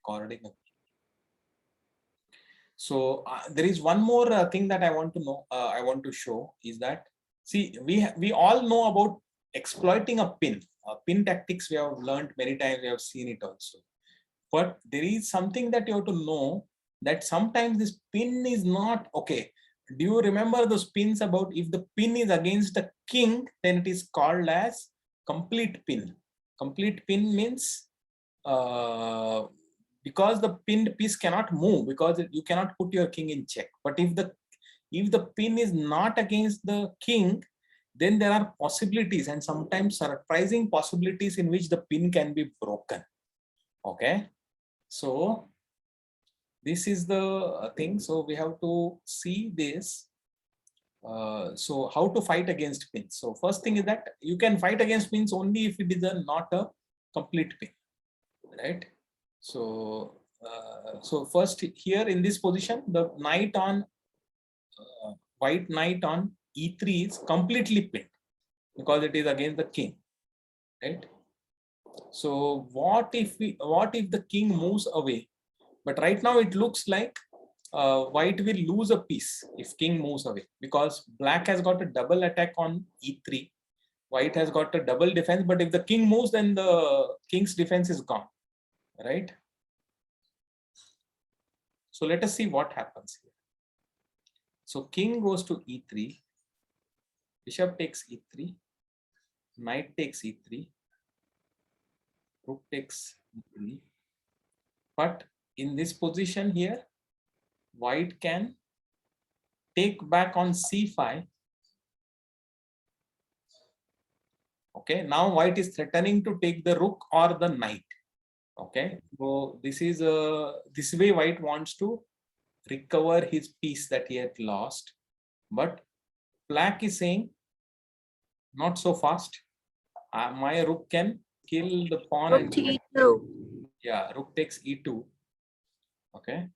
recording. So there is one more thing that I want to know. I want to show is that, see, we all know about exploiting a pin. Pin tactics we have learned many times. We have seen it also. But there is something that you have to know, that sometimes this pin is not okay. Do you remember those pins about if the pin is against the king, then it is called as complete pin. Complete pin means because the pinned piece cannot move, because you cannot put your king in check. But if the pin is not against the king, then there are possibilities, and sometimes surprising possibilities, in which the pin can be broken. Okay, so this is the thing. So we have to see this. So how to fight against pins? So first thing is that you can fight against pins only if it is not a complete pin, right? So so first here in this position, the knight on white knight on e3 is completely pinned because it is against the king, right? So what if the king moves away? But right now it looks like white will lose a piece if king moves away, because black has got a double attack on e3. White has got a double defense, but if the king moves, then the king's defense is gone, right? So let us see what happens here. So king goes to e3, bishop takes e3, knight takes e3, rook takes e3. But in this position here, white can take back on c5. Okay, now white is threatening to take the rook or the knight. Okay, so this is this way white wants to recover his piece that he had lost, but black is saying not so fast. My rook can kill the pawn. Rook to e2. Yeah, rook takes e2. Okay,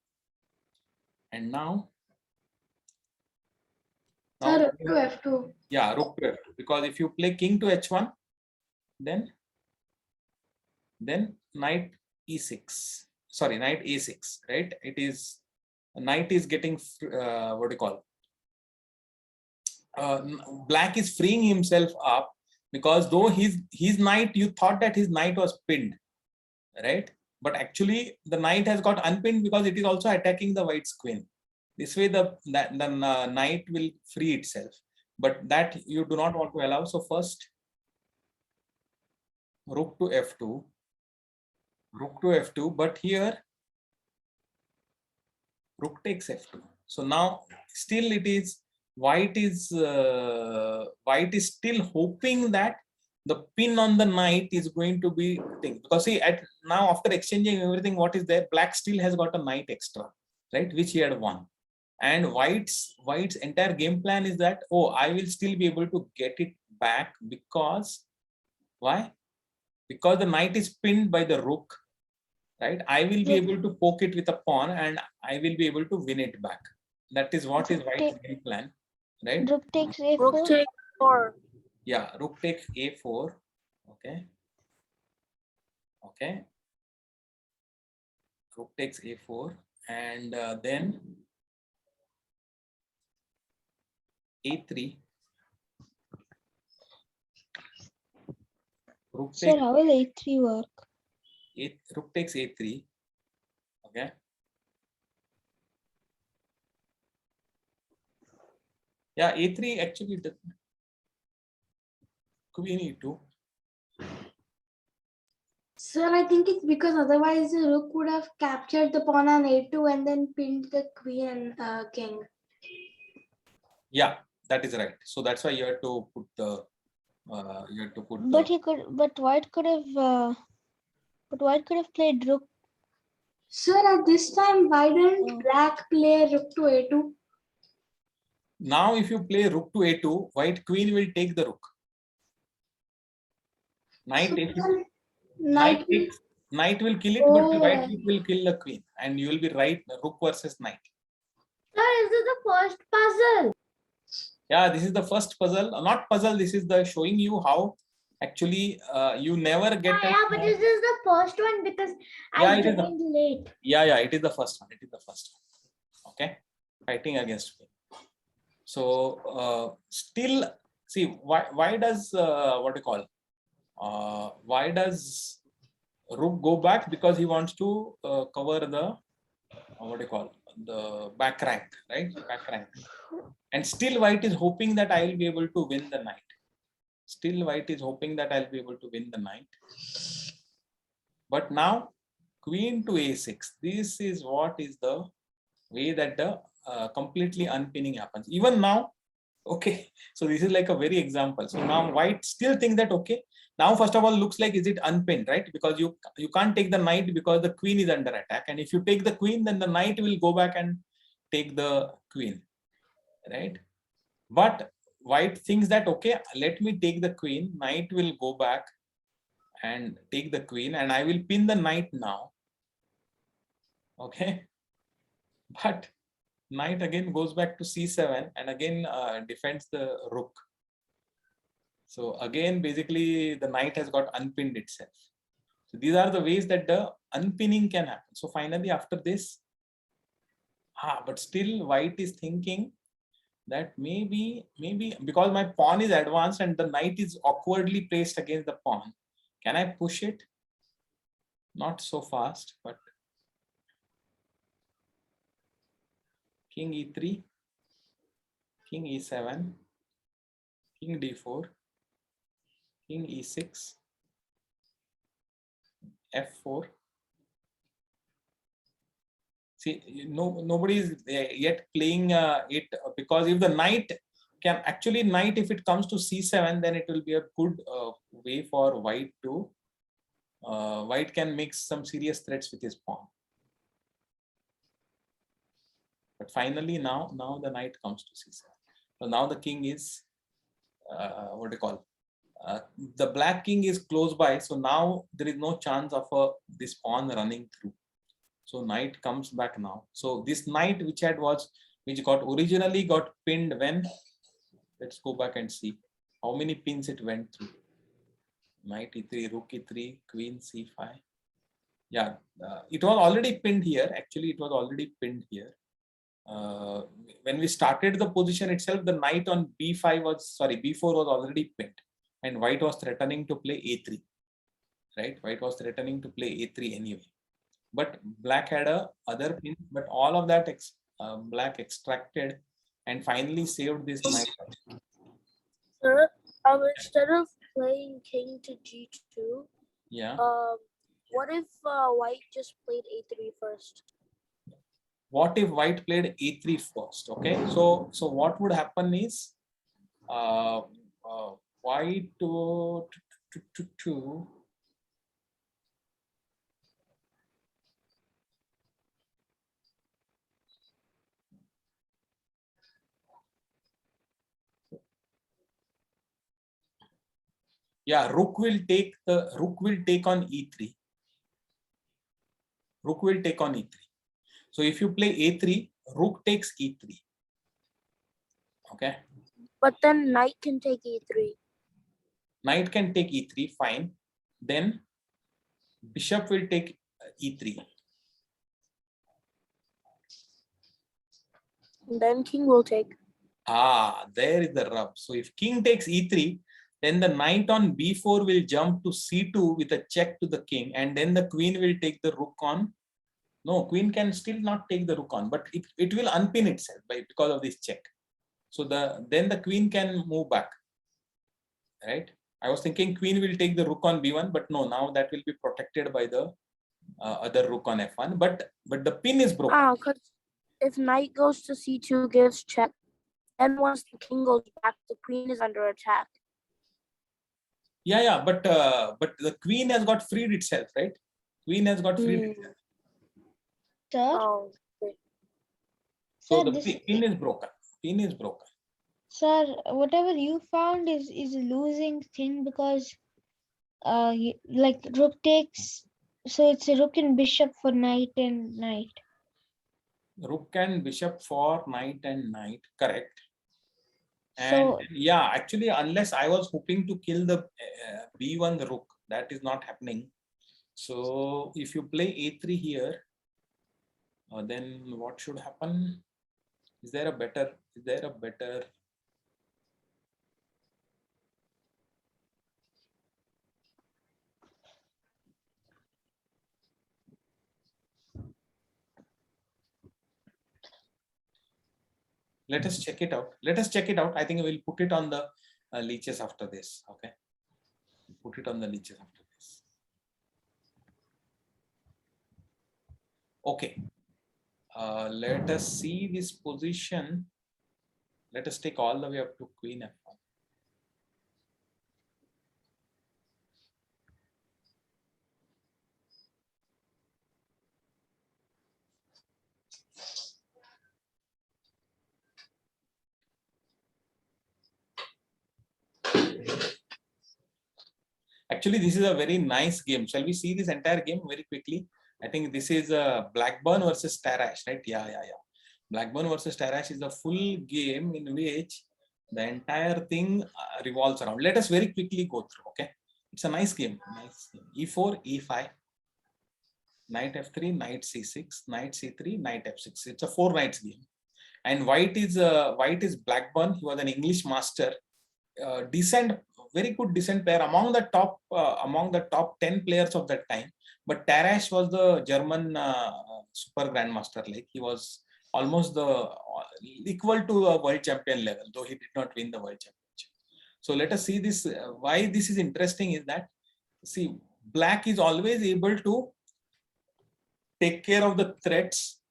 and now Rook to f2. Yeah, rook to f2, because if you play king to h1, then knight e6, sorry, knight a6, right? It is knight is getting what do you call, black is freeing himself up, because though his knight, you thought that his knight was pinned, right? But actually the knight has got unpinned because it is also attacking the white's queen. This way the knight will free itself, but that you do not want to allow. So first rook to f2, rook to f2, but here rook takes f2. So now still it is white is still hoping that the pin on the knight is going to be thing, because see, at now after exchanging everything what is there, black still has got a knight extra, right, which he had won. And white's entire game plan is that, oh, I will still be able to get it back, because why? Because the knight is pinned by the rook, right? I will be able to poke it with a pawn and I will be able to win it back. That is what is white's game plan, right? Rook takes a4. Rook takes 4. Yeah, rook takes a4. Okay. Okay. Rook takes a4, and then a3. Rook Sir, takes, how will a3 work? rook takes a3. Okay. Yeah, a3 actually doesn't. Queen e2. Sir, I think it's because otherwise the rook would have captured the pawn on a2 and then pinned the queen and king. Yeah, that is right. So that's why you have to put the But he could. But white could have. But white could have played rook. Sir, at this time, why didn't black play rook to a2? Now if you play rook to a2, white queen will take the rook. Knight So takes, then knight will kill it, but the white will kill the queen, and you will be right, rook versus knight. Sir, is this the first puzzle? Yeah, this is the first puzzle. Not puzzle, this is the showing you how Actually, you never get. Yeah, but this is the first one because Yeah, I it is the- joined late. Yeah, it is the first one. It is the first one. Okay, fighting against me. So still, see, why does what do you call? Why does Rook go back? Because he wants to cover the what do you call, the back rank, right? Back rank. And still White is hoping that I will be able to win the knight. Still White is hoping that I'll be able to win the knight. But now Queen to A6. This is what is the way that the completely unpinning happens. Even now, okay, so this is like a very example. So now White still think that, okay, now first of all looks like, is it unpinned, right? Because you can't take the knight because the queen is under attack, and if you take the queen, then the knight will go back and take the queen, right? But White thinks that, okay, let me take the queen, knight will go back and take the queen, and I will pin the knight now, okay? But knight again goes back to c7 and again defends the rook. So again, basically the knight has got unpinned itself. So these are the ways that the unpinning can happen. So finally after this, but still White is thinking that maybe because my pawn is advanced and the knight is awkwardly placed against the pawn, can I push it? Not so fast, but king e3, king e7, king d4, king e6, f4. See, nobody is yet playing it, because if the knight can actually if it comes to c7, then it will be a good way for White to White can make some serious threats with his pawn. But finally now the knight comes to c7. So now the king is what do you call? The black king is close by, so now there is no chance of this pawn running through. So knight comes back now. So this knight which got originally got pinned when, let's go back and see how many pins it went through. Knight e3, rook e3, queen c5. Yeah, it was already pinned here. Actually, it was already pinned here. When we started the position itself, the knight on b4 was already pinned, and White was threatening to play a3. Right, White was threatening to play a3 anyway. But black had other pin, but all of that black extracted and finally saved this knight. Sir, instead of playing king to g2, Yeah. What if White just played a3 first? What if White played a3 first? Okay, so what would happen is White to yeah, rook will take on e3. Rook will take on e3. So if you play a3, rook takes e3. Okay. But then knight can take e3. Knight can take e3, fine. Then bishop will take e3. Then king will take. There is the rub. So if king takes e3, then the knight on b4 will jump to c2 with a check to the king, and then the queen will take the rook on. No, queen can still not take the rook on, but it will unpin itself because of this check. So then the queen can move back, right? I was thinking queen will take the rook on b1, but no, now that will be protected by the other rook on f1. But the pin is broken. Because if knight goes to c2 gives check, and once the king goes back, the queen is under attack. Yeah, but the queen has got freed itself, right? Queen has got freed itself. Sir? Okay. So the pin is broken. Pin is broken. Sir, whatever you found is a losing thing because like rook takes, so it's a rook and bishop for knight and knight. Rook and bishop for knight and knight, correct. And So yeah, actually, unless I was hoping to kill the b1 rook, that is not happening. So if you play a3 here, then what should happen? Is there a better? Let us check it out. I think we'll put it on the leeches after this. Okay. Put it on the leeches after this. Okay. Let us see this position. Let us take all the way up to queen f1. Actually, this is a very nice game. Shall we see this entire game very quickly? I think this is Blackburn versus Tarrasch, right? Yeah. Blackburn versus Tarrasch is a full game in which the entire thing revolves around. Let us very quickly go through. Okay, it's a nice game. E4, E5, knight F3, knight C6, knight C3, knight F6. It's a 4 knights game. And white is Blackburn. He was an English master, decent, very good decent player among the top 10 players of that time. But Tarrasch was the German super grandmaster. Like, he was almost the equal to a world champion level, though he did not win the world championship. So let us see this. Why this is interesting is that, see, black is always able to take care of the threats,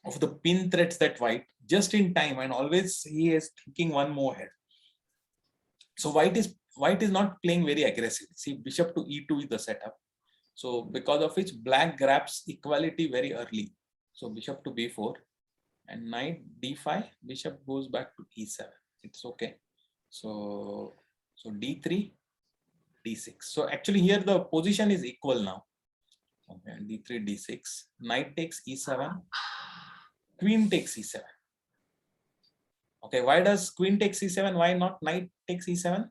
of the pin threats that white just in time, and always he is thinking one more ahead. So white is not playing very aggressive. See, bishop to e2 is the setup. So because of which black grabs equality very early. So bishop to b4 and knight d5, bishop goes back to e7. It's okay. So d3, d6. So actually here the position is equal now. Okay, d3, d6, knight takes e7, queen takes e7. Okay, why does queen takes e7? Why not knight takes e7?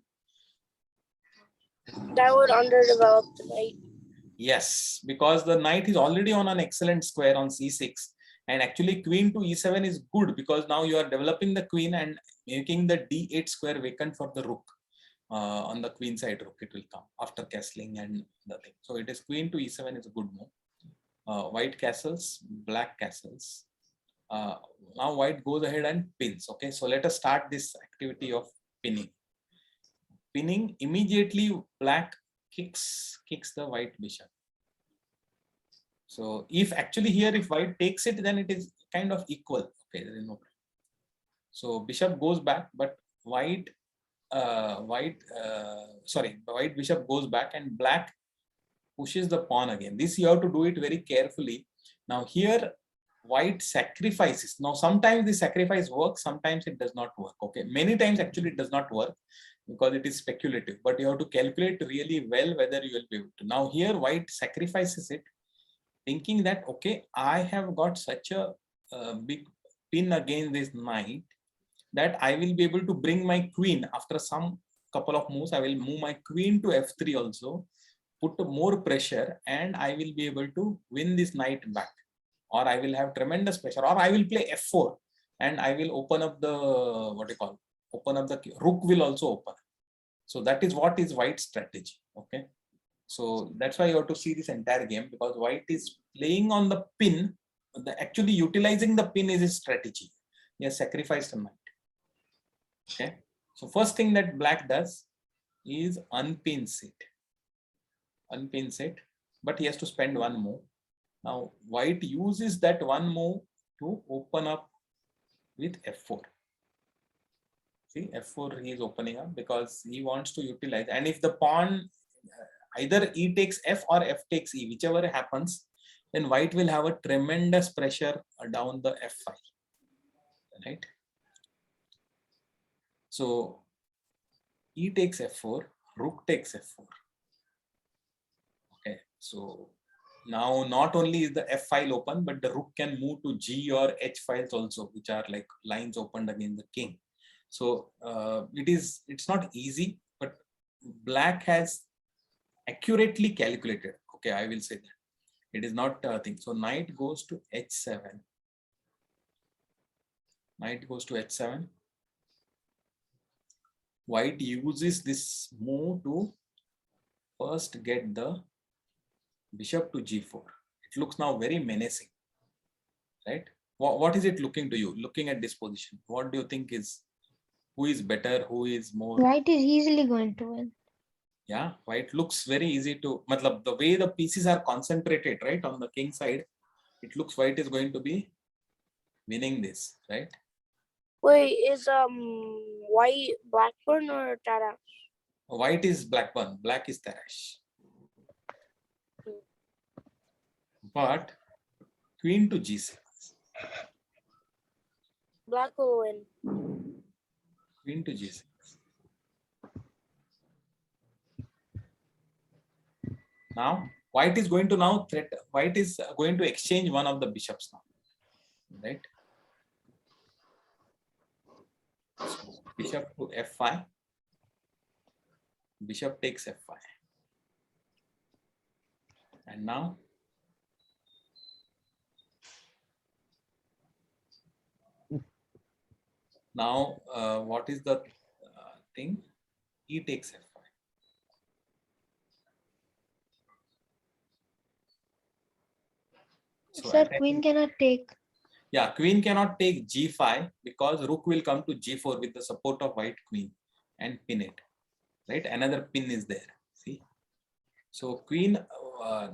That would underdevelop the knight. Yes, because the knight is already on an excellent square on c6, and actually queen to e7 is good because now you are developing the queen and making the d8 square vacant for the rook. On the queen side rook it will come after castling and the thing. So it is queen to e7 is a good move. White castles, black castles. Now white goes ahead and pins. Okay, so let us start this activity of pinning. Pinning, immediately black kicks the white bishop. So if actually here if white takes it, then it is kind of equal. Okay, there is no problem. So bishop goes back, but white bishop goes back and black pushes the pawn again. This you have to do it very carefully. Now here white sacrifices. Now sometimes the sacrifice works, sometimes it does not work. Okay, many times actually it does not work because it is speculative, but you have to calculate really well whether you will be able to. Now here white sacrifices it, thinking that, okay, I have got such a big pin against this knight that I will be able to bring my queen after some couple of moves. I will move my queen to f3 also, put more pressure, and I will be able to win this knight back, or I will have tremendous pressure, or I will play f4 and I will open up the rook will also open. So that is what is white's strategy. Okay, so that's why you have to see this entire game, because white is playing on the pin. Actually utilizing the pin is his strategy. He has sacrificed a knight. Okay, so first thing that black does is unpins it, but he has to spend one move. Now white uses that one move to open up with f4. See, f4 he is opening up because he wants to utilize, and if the pawn either e takes f or f takes e, whichever happens, then white will have a tremendous pressure down the f file, right? So e takes f4, rook takes f4. Okay, so now not only is the f file open, but the rook can move to g or h files also, which are like lines opened against the king. So it's not easy, but black has accurately calculated. Okay, I will say that. It is not a thing. So knight goes to h7. Knight goes to h7. White uses this move to first get the bishop to g4. It looks now very menacing, right? What is it looking to you? Looking at this position, what do you think is, who is better, who is more? White is easily going to win. Yeah, white looks very easy to, matlab, the way the pieces are concentrated, right, on the king side, it looks white is going to be winning this, right? Wait, is white Blackburn or Tara? White is Blackburn, black is Tarash. But queen to g6. Black will win. Queen to g6. Now white is going to white is going to exchange one of the bishops now, right? So bishop to f5. Bishop takes f5. And now what is the thing? E takes f5. So Sir, queen cannot take. Yeah, queen cannot take g5 because rook will come to g4 with the support of white queen and pin it, right? Another pin is there, see? So queen,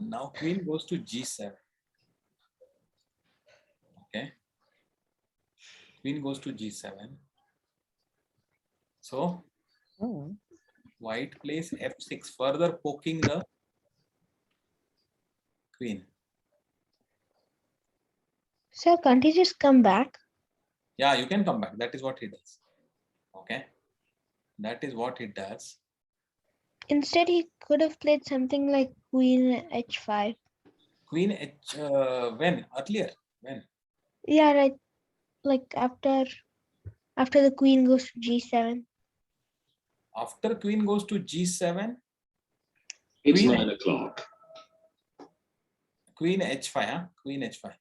now queen goes to g7. Okay. Queen goes to g7. So white plays f6, further poking the queen. Sir, can't he just come back? Yeah, you can come back. That is what he does. Okay. That is what he does. Instead, he could have played something like queen h5. Queen h, when? Earlier? When? Yeah, right. Like after the queen goes to g7. After queen goes to g7, It's Queen- 9 o'clock. queen h5, huh? Queen h5.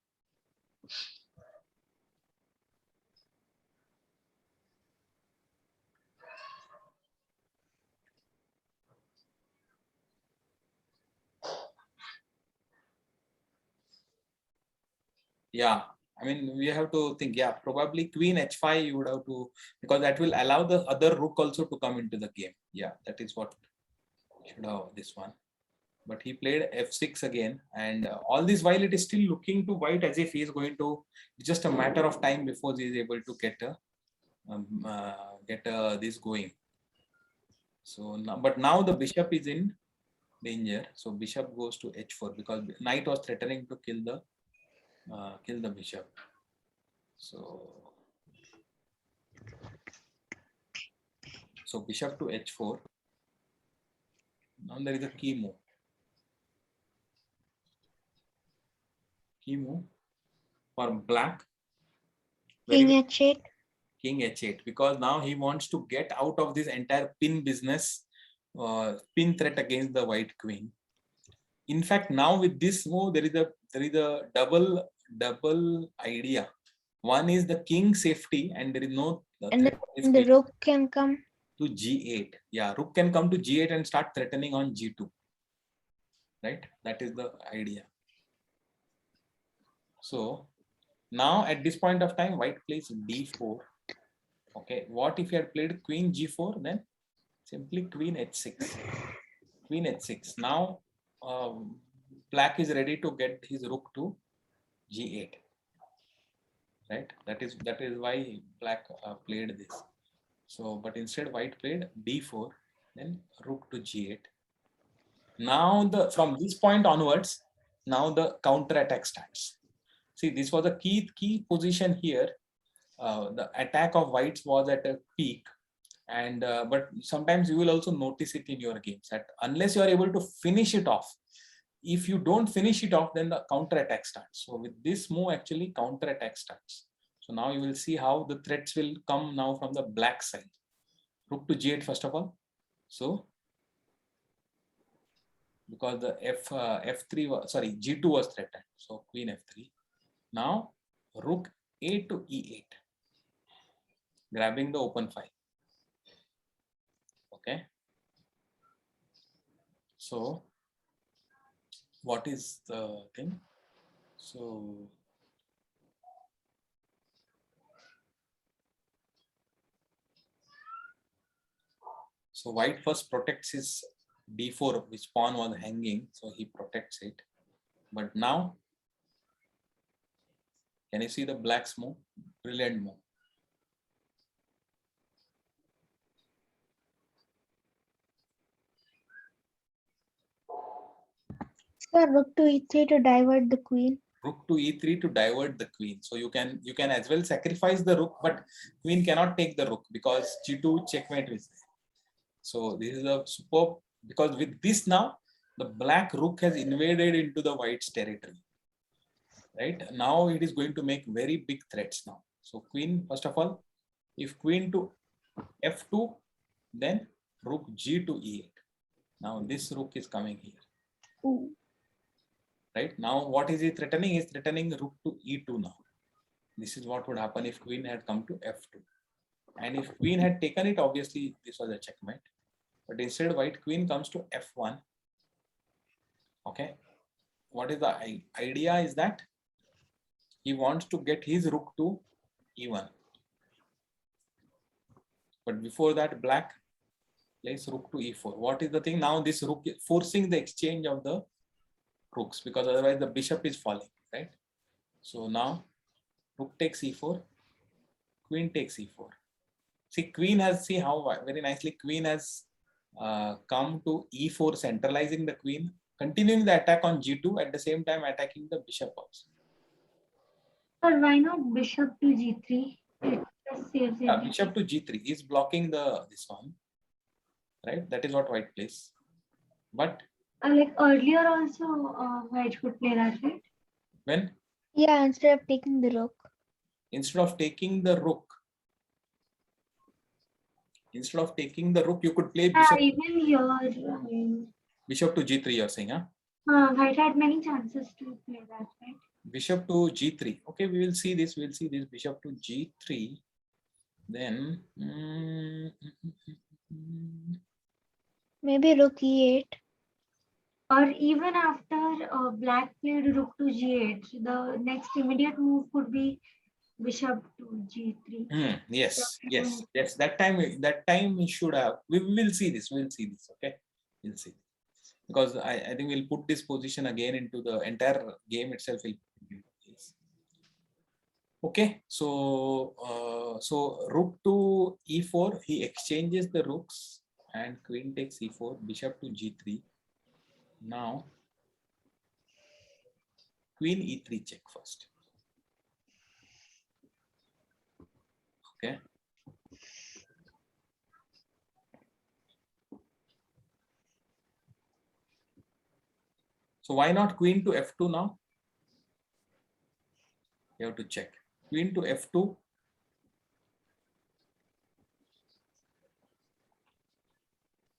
Yeah, I mean, we have to think, yeah, probably queen h5 you would have to, because that will allow the other rook also to come into the game. Yeah, that is what should have this one. But he played f6 again, and all this while it is still looking to white as if he is going to, it's just a matter of time before he is able to get this going. So now, but now the bishop is in danger. So bishop goes to h4 because knight was threatening to kill the bishop. So bishop to h4. Now there is a key move. Key move for black. Very King good. h8. King h8, because now he wants to get out of this entire pin business, pin threat against the white queen. In fact, now with this move, there is a double idea. One is the king safety, and there is no And threat of his the queen rook can come. to g8. Yeah, rook can come to g8 and start threatening on g2. Right? That is the idea. So now at this point of time, white plays d4. Okay, what if he had played queen g4? Then simply queen h6. Queen h6. Now black is ready to get his rook to g8. Right? That is why black played this. So, but instead white played d4, then rook to g8. Now from this point onwards, now the counter attack starts. See, this was a key position here. The attack of whites was at a peak, and but sometimes you will also notice it in your games that unless you are able to finish it off, if you don't finish it off, then the counter attack starts. So with this move, actually counter attack starts. So now you will see how the threats will come now from the black side. Rook to g8 first of all. So because the f3 was, sorry, g2 was threatened, so queen f3. Now rook a to e8, grabbing the open file. Okay. So what is the thing? So white first protects his d4, which pawn was hanging, so he protects it. But now, can you see the black's move? Brilliant move. Sir, rook to e3 to divert the queen. Rook to e3 to divert the queen. So you can as well sacrifice the rook, but queen cannot take the rook because g2 checkmate is there. So this is a superb, because with this now the black rook has invaded into the white's territory. Right now it is going to make very big threats now. So queen, first of all, if queen to f2, then rook g to e8. Now this rook is coming here. Ooh. Right now, what is he threatening? He is threatening rook to e2 now. This is what would happen if queen had come to f2. And if queen had taken it, obviously this was a checkmate. But instead, white queen comes to f1. Okay. What is the idea is that he wants to get his rook to e1. But before that, black plays rook to e4. What is the thing? Now this rook is forcing the exchange of the rooks, because otherwise the bishop is falling, right? So now rook takes e4, queen takes e4. See, queen has, see how very nicely queen has come to e4, centralizing the queen, continuing the attack on g2, at the same time attacking the bishop also. But why not bishop to g3? It just saves everything. Bishop to g3 is blocking this one, right? That is what white plays. But Like earlier also, white could play that, right? when? Yeah, instead of taking the rook. Instead of taking the rook, you could play bishop. Even here, Bishop to g3, you're saying, huh? white had many chances to play that, right? Bishop to g3. Okay, we will see this. We'll see this. Bishop to g3. Then Maybe rook e8. Or even after black played rook to g8, the next immediate move could be bishop to g3. yes. That time we should have. We will see this. We'll see this. Okay, we'll see. Because I think we'll put this position again into the entire game itself. Okay, so rook to e4, he exchanges the rooks, and queen takes e4, bishop to g3. Now queen e3 check first. Okay. So why not queen to f2 now? You have to check. Queen to f2.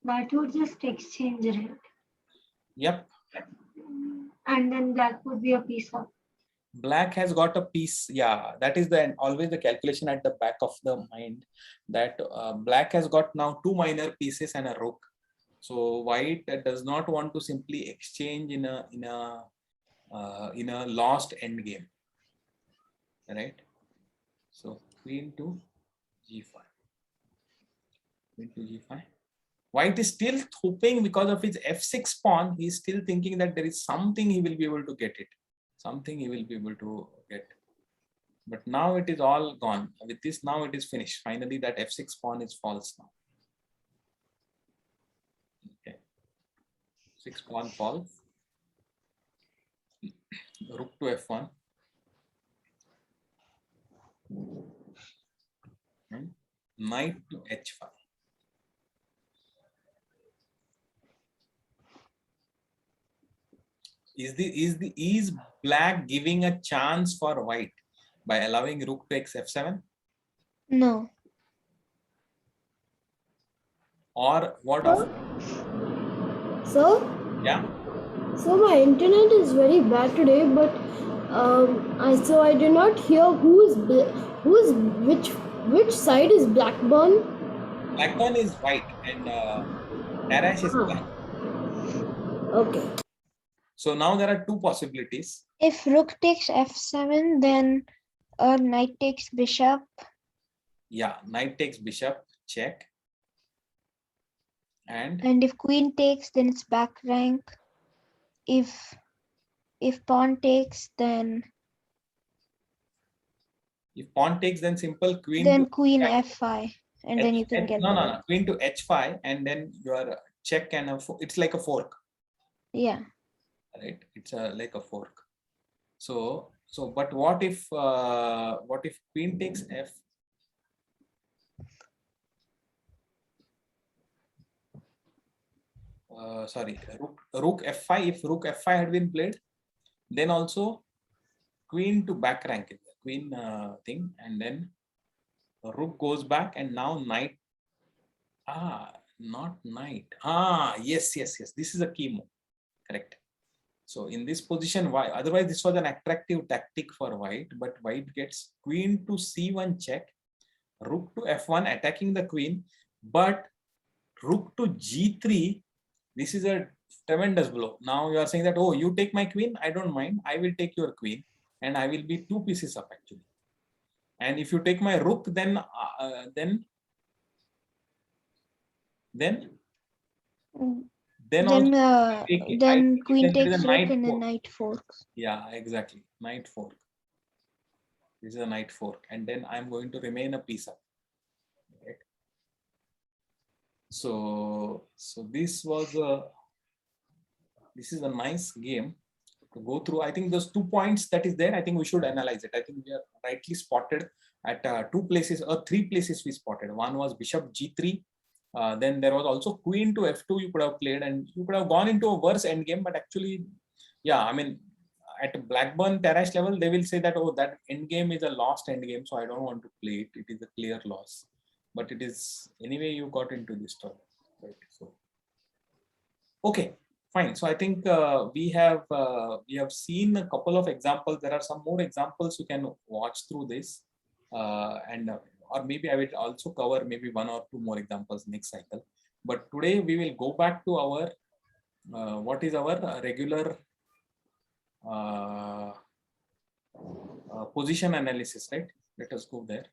That would just exchange it. Yep. And then black would be a piece up. Black has got a piece. Yeah, that is always the calculation at the back of the mind, that black has got now two minor pieces and a rook. So white does not want to simply exchange in a lost end game, right? So queen to g5. Queen to g5. White is still hoping, because of his f6 pawn, he is still thinking that there is something he will be able to get it. Something he will be able to get. But now it is all gone. With this, now it is finished. Finally, that f6 pawn is false now. Okay. 6 pawn falls. Rook to f1. And knight to h5. Is black giving a chance for white? by allowing rook takes f7? No. Or what of, So, yeah? so my internet is very bad today, but I did not hear which side is Blackburn. Blackburn is white and Tarash is black. Okay. So now there are two possibilities. If rook takes f7, then knight takes bishop. Yeah, knight takes bishop, check. And And if queen takes, then it's back rank. If pawn takes, then if pawn takes, then simple queen then to queen H5. f5, and then you can get no, the no, rook. no, queen to h5, and then your check and it's like a fork, Yeah. right? It's like a fork. So but what if queen takes f? Sorry, rook f5. If rook f5 had been played, then also queen to back rank is the queen thing, and then rook goes back, and now knight. Not knight. Yes. This is a key move. Correct. So in this position, why? Otherwise, this was an attractive tactic for white, but white gets queen to c1 check, rook to f1 attacking the queen, but rook to g3. This is a tremendous blow. Now you are saying that, oh, you take my queen, I don't mind. I will take your queen, and I will be 2 pieces up actually. And if you take my rook, then also Then queen then there is takes a rook knight and then fork. knight forks. Yeah, exactly. Knight fork. This is a knight fork, and then I'm going to remain a piece up. Right? So this is a nice game to go through. I think those 2 points that is there, I think we should analyze it. I think we are rightly spotted at 2 places or 3 places we spotted. One was bishop g3. Then there was also queen to f2 you could have played, and you could have gone into a worse endgame, but actually, yeah, I mean, at Blackburn Tarash level, they will say that, oh, that endgame is a lost endgame, so I don't want to play it. It is a clear loss. But it is, anyway, you got into this tournament, right? So, okay, fine. So I think we have seen a couple of examples. There are some more examples you can watch through this, or maybe I will also cover maybe 1 or 2 more examples next cycle. But today we will go back to our what is our regular position analysis, right? Let us go there.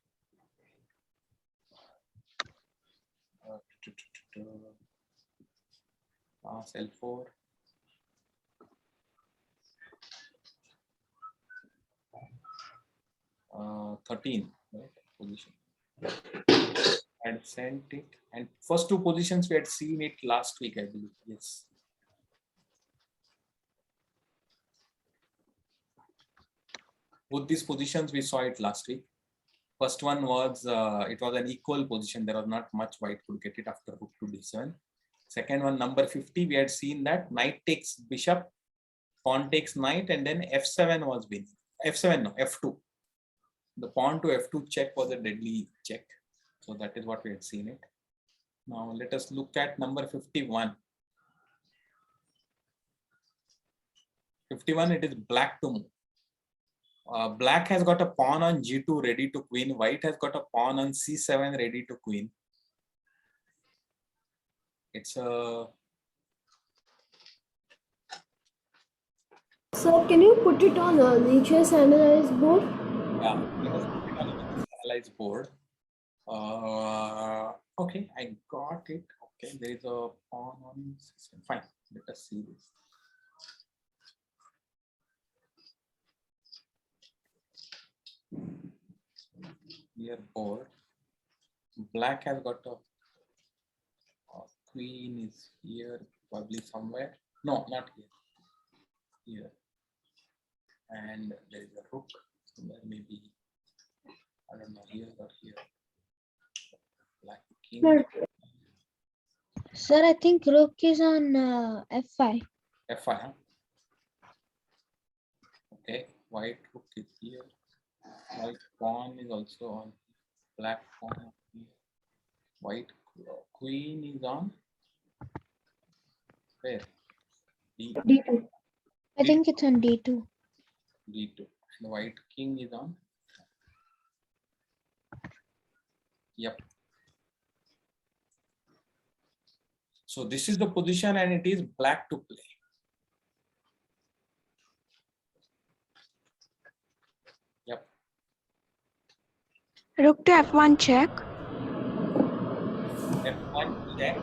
Cell 4. Uh, 13, right? Position. I had sent it, and first 2 positions we had seen it last week, I believe. Yes. Both these positions we saw it last week. First one was it was an equal position. There was not much white could get it after rook to d7. Second one, number 50, we had seen that knight takes bishop, pawn takes knight, and then f7 was winning. F7, no, f2. The pawn to f2 check was a deadly check. So that is what we had seen it. Now let us look at number 51. 51, it is black to move. Black has got a pawn on g2 ready to queen. White has got a pawn on c7 ready to queen. It's a... So can you put it on a Lichess analyze board? Yeah, let us put it on the analyze board. Okay, I got it. Okay, there is a pawn on c7. Fine, let us see this. Here board. Black has got a queen is here, probably somewhere. No, not here. Here. And there is a rook somewhere, maybe, I don't know, here or here. Black king. Sir, I think rook is on f5. F5, huh? Okay, white rook is here. White pawn is also on. Black pawn. White queen is on. Where? D2. I think it's on D2. D2. And white king is on. Yep. So this is the position and it is black to play. Yep. Rook to f1 check. F1 check.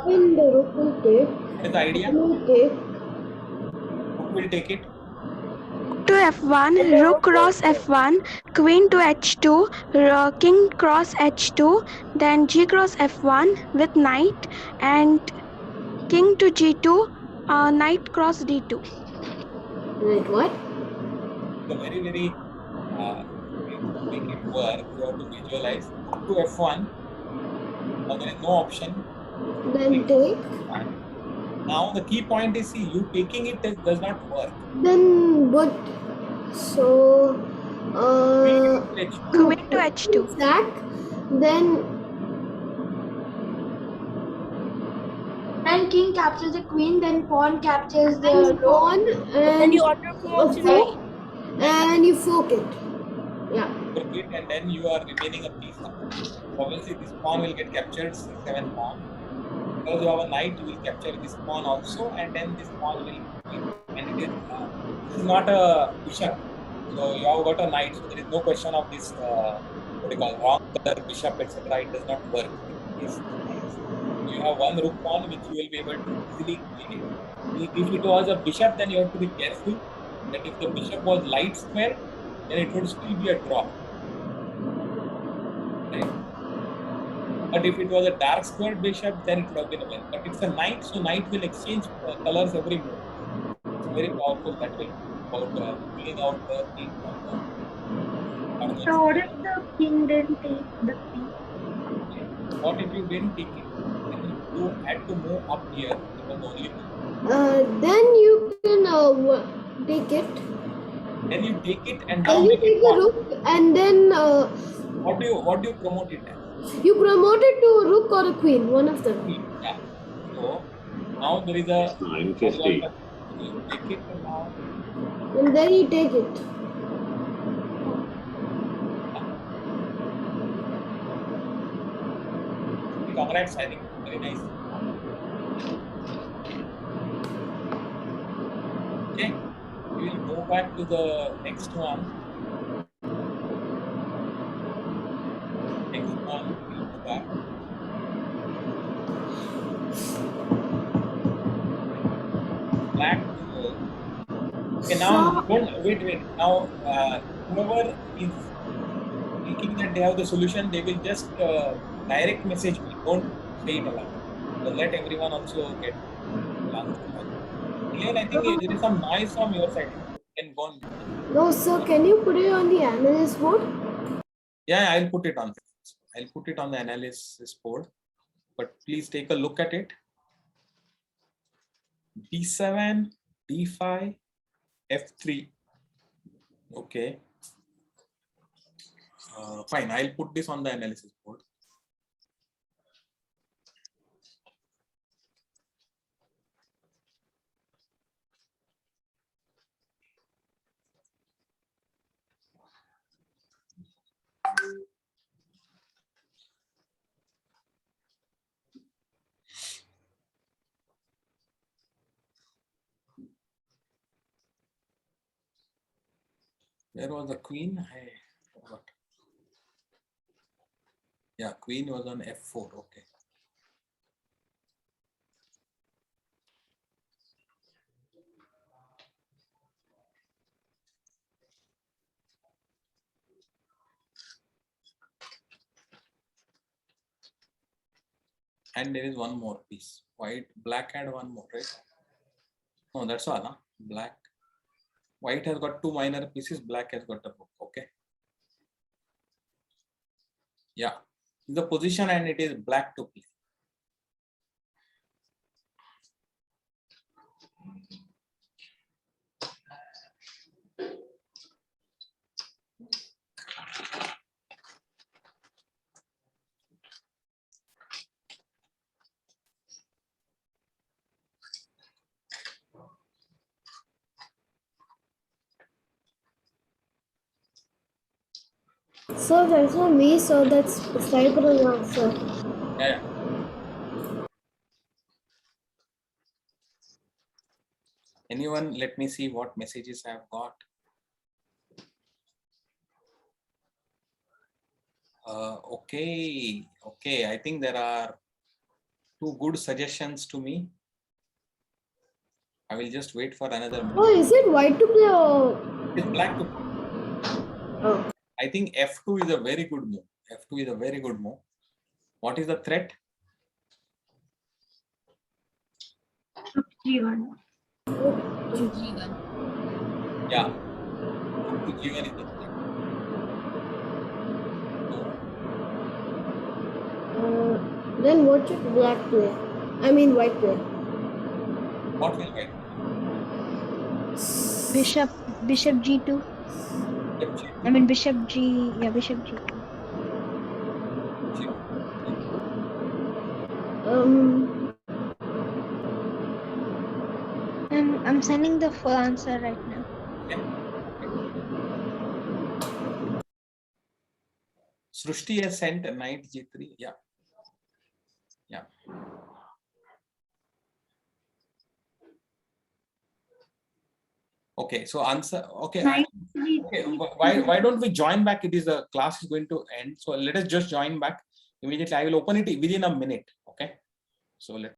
When the rook will take, What is the idea? will take. Who will take it? To f1, rook cross f1, queen to h2, king cross h2, then g cross f1 with knight, and king to g2, knight cross d2. Right, what? The very to make it work, you have to visualize. To F1. Now there is no option. Then take. Now the key point is, see, you taking it does not work. Then what? So, Queen to h2. sack. Then When king captures the queen, then pawn captures the rook. pawn Then and you under promote to fork, knight. and you fork it. Yeah. Fork it, and then you are remaining a piece. Obviously, this pawn will get captured, c7 pawn. Because you have a knight, you will capture this pawn also, and then this pawn will, and it is not a bishop. So you have got a knight, so there is no question of this what do you call wrong color bishop, etc. It does not work. You have one rook pawn which you will be able to easily clean it. If it was a bishop, then you have to be careful that if the bishop was light square, then it would still be a draw. Right? But if it was a dark square bishop, then it would have been a win. But it's a knight, so knight will exchange colors every move. It's very powerful that way about pulling out the king from the. So what if the king didn't take the queen? What if you didn't take it? Then you had to move up here. It was only move. Then you can take it. Then you take it and now You make take it the pawn. rook, and then What do you promote it as? you promote it to a rook or a queen, one of them. Yeah. So now there is a 950. You take it and now And then you take it. congrats, I think very nice. Okay, we will go back to the next one. Next one, we'll go back. Black. Okay, now don't wait. Now whoever is thinking that they have the solution, they will just direct message me. Don't say it aloud. So let everyone also get answer. Elaine, I think there is some noise from your side. You can go on. No, sir, can you put it on the analyst board? Yeah, I'll put it on. I'll put it on the analysis board. But please take a look at it. D7, D5, F3. Okay. Fine, I'll put this on the analysis board. Where was the queen? I forgot. Yeah, queen was on F4. Okay. And there is one more piece. White, black had one more, right? No, that's all. Huh? Black. White has got two minor pieces. Black has got a book. Okay. Yeah. The position and it is black to play. So that's not me, so that's Cyprus answer. Yeah. Anyone? Let me see what messages I've got. Okay. I think there are 2 good suggestions to me. I will just wait for another minute. Oh, is it white to play or? It's black to. Oh. I think F2 is a very good move. F2 is a very good move. What is the threat? Rook G1. Yeah. Rook to G1 is the threat. Then what should black play? I mean white play. What will white? Bishop G2. I mean Bishop G. Yeah, Bishop G2. I'm sending the full answer right now. Srushti has sent a knight G3. Yeah. Okay, so answer. Okay. Knight Okay, G3. why don't we join back? It is the class is going to end. So let us just join back immediately. I will open it within a minute. Okay. So let